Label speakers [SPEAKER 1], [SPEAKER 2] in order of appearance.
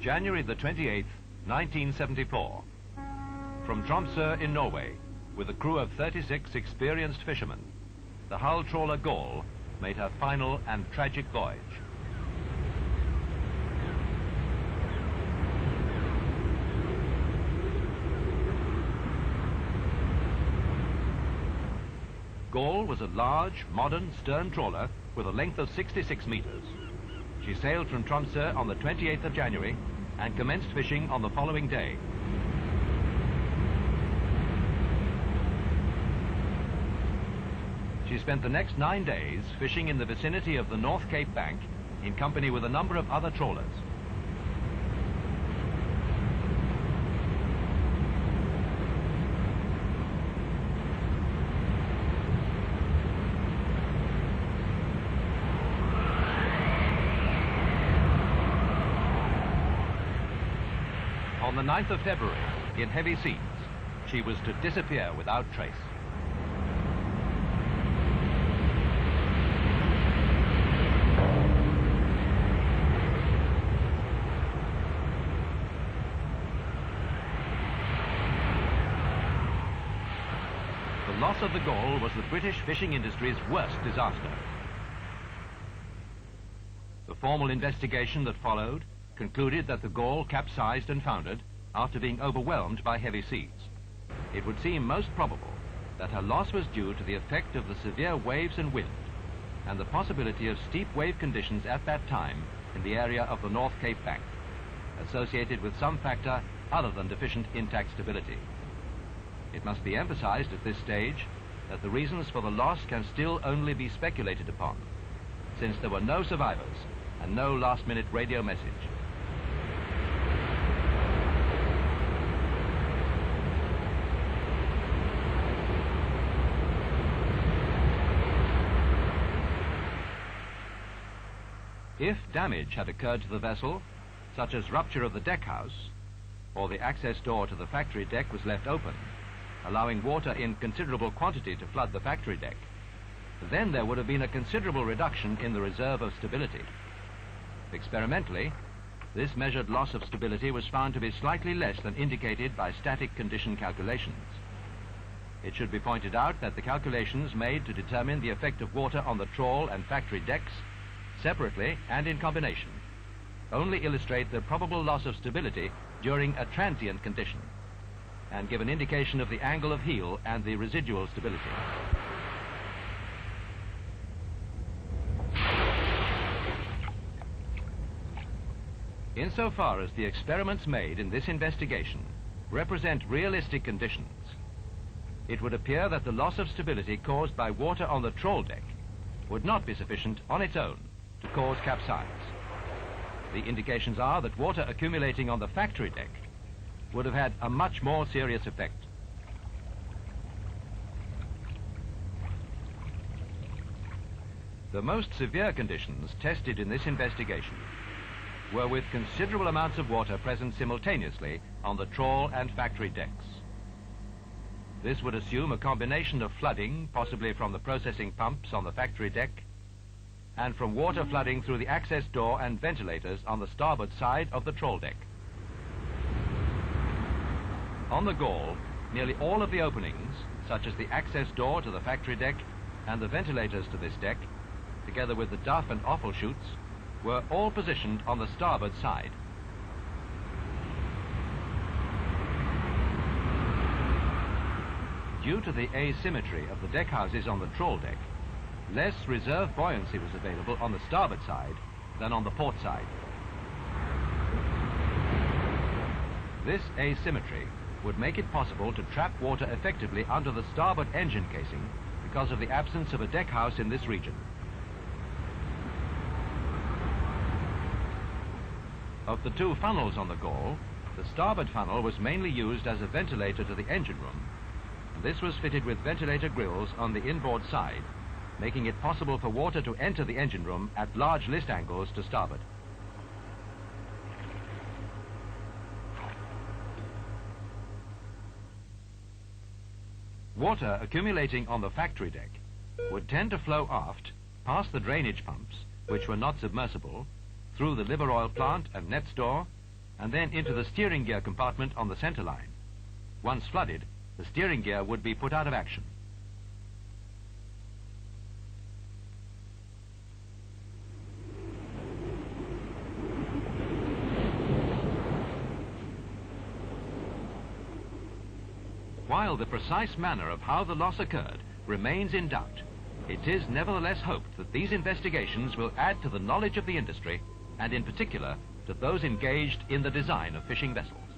[SPEAKER 1] January the 28th, 1974. From Tromsø in Norway, with a crew of 36 experienced fishermen, the hull trawler Gaul made her final and tragic voyage. Gaul was a large, modern stern trawler with a length of 66 meters. She sailed from Tromsø on the 28th of January and commenced fishing on the following day. She spent the next 9 days fishing in the vicinity of the North Cape Bank in company with a number of other trawlers. On the 9th of February, in heavy seas, she was to disappear without trace. The loss of the Gaul was the British fishing industry's worst disaster. The formal investigation that followed concluded that the Gaul capsized and foundered after being overwhelmed by heavy seas. It would seem most probable that her loss was due to the effect of the severe waves and wind and the possibility of steep wave conditions at that time in the area of the North Cape Bank, associated with some factor other than deficient intact stability. It must be emphasized at this stage that the reasons for the loss can still only be speculated upon, since there were no survivors and no last-minute radio message. If damage had occurred to the vessel, such as rupture of the deck house, or the access door to the factory deck was left open, allowing water in considerable quantity to flood the factory deck, then there would have been a considerable reduction in the reserve of stability. Experimentally, this measured loss of stability was found to be slightly less than indicated by static condition calculations. It should be pointed out that the calculations made to determine the effect of water on the trawl and factory decks, separately and in combination, only illustrate the probable loss of stability during a transient condition and give an indication of the angle of heel and the residual stability. Insofar as the experiments made in this investigation represent realistic conditions, it would appear that the loss of stability caused by water on the trawl deck would not be sufficient on its own to cause capsize. The indications are that water accumulating on the factory deck would have had a much more serious effect. The most severe conditions tested in this investigation were with considerable amounts of water present simultaneously on the trawl and factory decks. This would assume a combination of flooding, possibly from the processing pumps on the factory deck, and from water flooding through the access door and ventilators on the starboard side of the trawl deck. On the Gaul, nearly all of the openings, such as the access door to the factory deck and the ventilators to this deck, together with the duff and offal chutes, were all positioned on the starboard side. Due to the asymmetry of the deck houses on the trawl deck, less reserve buoyancy was available on the starboard side than on the port side. This asymmetry would make it possible to trap water effectively under the starboard engine casing because of the absence of a deck house in this region. Of the two funnels on the Gaul, the starboard funnel was mainly used as a ventilator to the engine room, and this was fitted with ventilator grills on the inboard side, making it possible for water to enter the engine room at large list angles to starboard. Water accumulating on the factory deck would tend to flow aft past the drainage pumps, which were not submersible, through the liver oil plant and net store, and then into the steering gear compartment on the center line. Once flooded, the steering gear would be put out of action. While the precise manner of how the loss occurred remains in doubt, it is nevertheless hoped that these investigations will add to the knowledge of the industry, and in particular to those engaged in the design of fishing vessels.